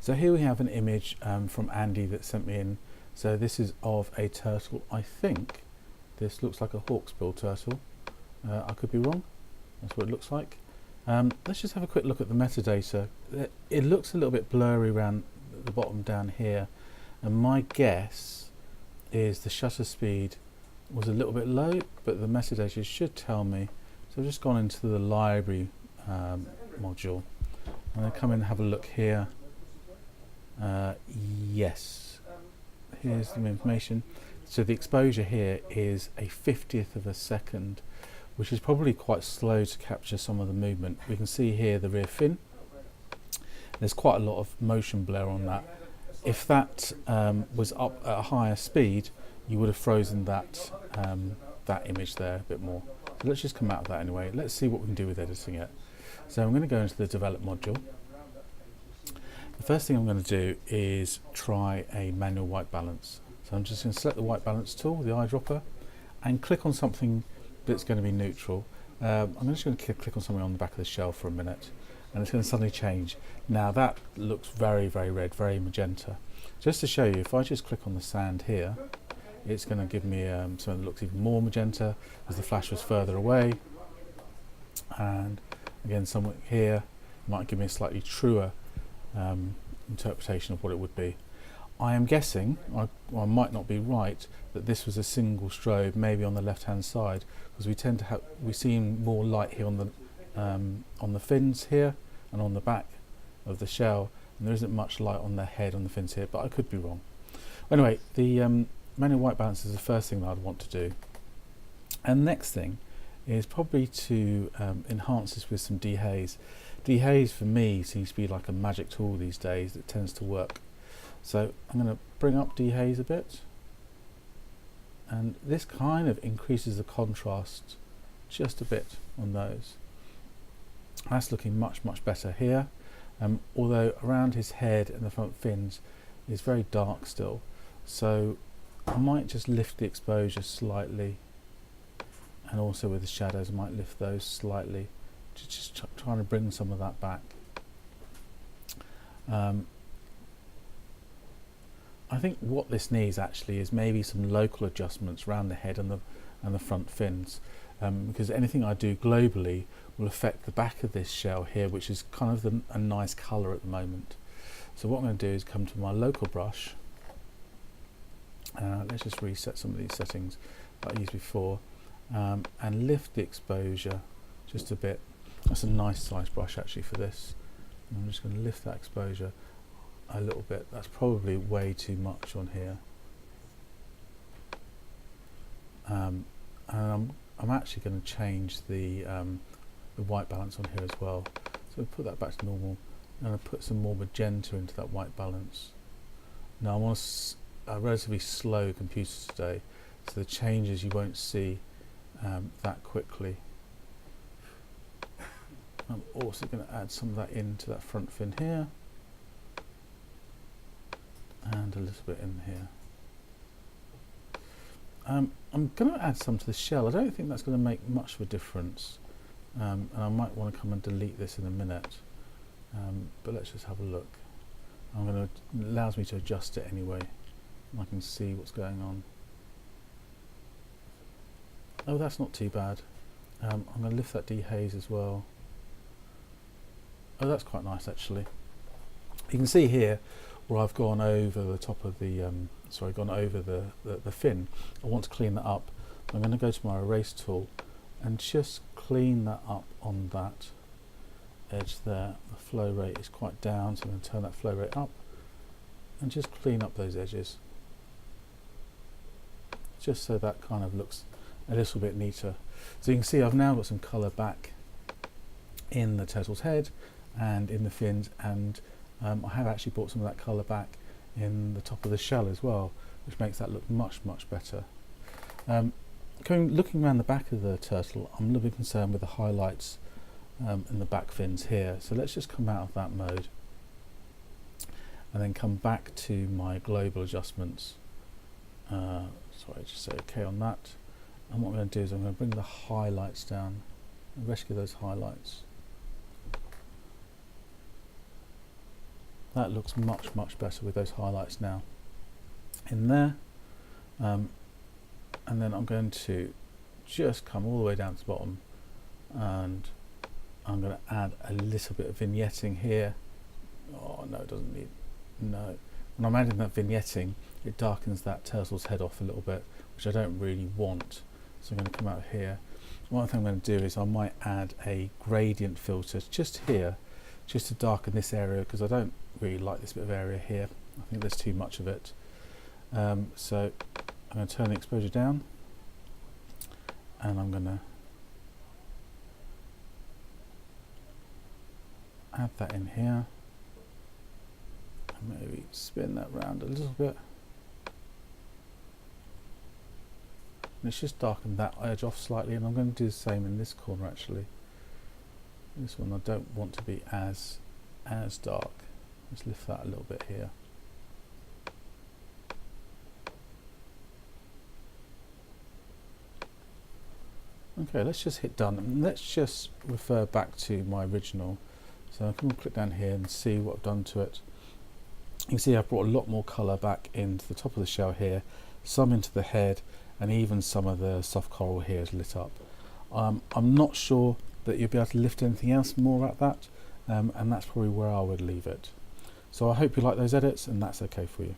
So here we have an image from Andy that sent me in. So this is of a turtle. I think this looks like a hawksbill turtle. I could be wrong. That's what it looks like. Let's just have a quick look at the metadata. It looks a little bit blurry around the bottom down here, and my guess is the shutter speed was a little bit low, but the metadata should tell me. So I've just gone into the library module. I'm going to come in and have a look here. Yes, here's the information. So the exposure here is a 50th of a second, which is probably quite slow to capture some of the movement. We can see here the rear fin. There's quite a lot of motion blur on that. If that was up at a higher speed, you would have frozen that that image there a bit more. So let's just come out of that anyway. Let's see what we can do with editing it. So I'm going to go into the develop module. The first thing I'm going to do is try a manual white balance. So I'm just going to select the white balance tool, the eyedropper, and click on something that's going to be neutral. I'm just going to click on something on the back of the shell for a minute, and it's going to suddenly change. Now that looks very, very red, very magenta. Just to show you, if I just click on the sand here, it's going to give me something that looks even more magenta as the flash was further away. And again, somewhere here might give me a slightly truer interpretation of what it would be. I am guessing, I might not be right, that this was a single strobe, maybe on the left-hand side, because we tend to have, we see more light here on the fins here and on the back of the shell, and there isn't much light on the head on the fins here, but I could be wrong. Anyway, the manual white balance is the first thing that I'd want to do, and the next thing is probably to enhance this with some dehaze. Dehaze for me seems to be like a magic tool these days that tends to work. So I'm going to bring up dehaze a bit, and this kind of increases the contrast just a bit on those. That's looking much, much better here, although around his head and the front fins is very dark still. So I might just lift the exposure slightly, and also with the shadows I might lift those slightly, just trying to bring some of that back. I think what this needs actually is maybe some local adjustments around the head and the front fins, because anything I do globally will affect the back of this shell here, which is kind of a nice colour at the moment. So what I'm going to do is come to my local brush. Let's just reset some of these settings that I used before, and lift the exposure just a bit. That's a nice size brush actually for this. And I'm just going to lift that exposure a little bit. That's probably way too much on here, and I'm actually going to change the white balance on here as well. So we'll put that back to normal, and I'll put some more magenta into that white balance. Now I'm on a relatively slow computer today, so the changes you won't see that quickly. I'm also going to add some of that into that front fin here, and a little bit in here. I'm going to add some to the shell. I don't think that's going to make much of a difference, and I might want to come and delete this in a minute, but let's just have a look. It allows me to adjust it anyway. I can see what's going on. Oh, that's not too bad. I'm going to lift that dehaze as well. Oh, that's quite nice actually. You can see here where I've gone over the top of the, gone over the fin. I want to clean that up. I'm going to go to my erase tool and just clean that up on that edge there. The flow rate is quite down, so I'm going to turn that flow rate up and just clean up those edges, just so that kind of looks a little bit neater. So you can see I've now got some colour back in the turtle's head and in the fins, and I have actually brought some of that colour back in the top of the shell as well, which makes that look much, much better. Looking around the back of the turtle, I'm a little bit concerned with the highlights in the back fins here. So let's just come out of that mode and then come back to my global adjustments. Just say OK on that. And what I'm going to do is I'm going to bring the highlights down and rescue those highlights. That looks much better with those highlights now in there. And then I'm going to just come all the way down to the bottom, and I'm going to add a little bit of vignetting here. Oh no, it doesn't need, no. When I'm adding that vignetting, it darkens that turtle's head off a little bit, which I don't really want. So I'm going to come out here. One thing I'm going to do is I might add a gradient filter just here, just to darken this area, because I don't really like this bit of area here. I think there's too much of it. So I'm going to turn the exposure down, and I'm going to add that in here. And maybe spin that round a little bit. And it's just darkened that edge off slightly, and I'm going to do the same in this corner actually. This one I don't want to be as dark. Let's lift that a little bit here. Okay, let's just hit done, and let's just refer back to my original. So I can click down here and see what I've done to it. You can see I've brought a lot more colour back into the top of the shell here, some into the head, and even some of the soft coral here is lit up. I'm not sure that you'll be able to lift anything else more at that, and that's probably where I would leave it. So I hope you like those edits, and that's okay for you.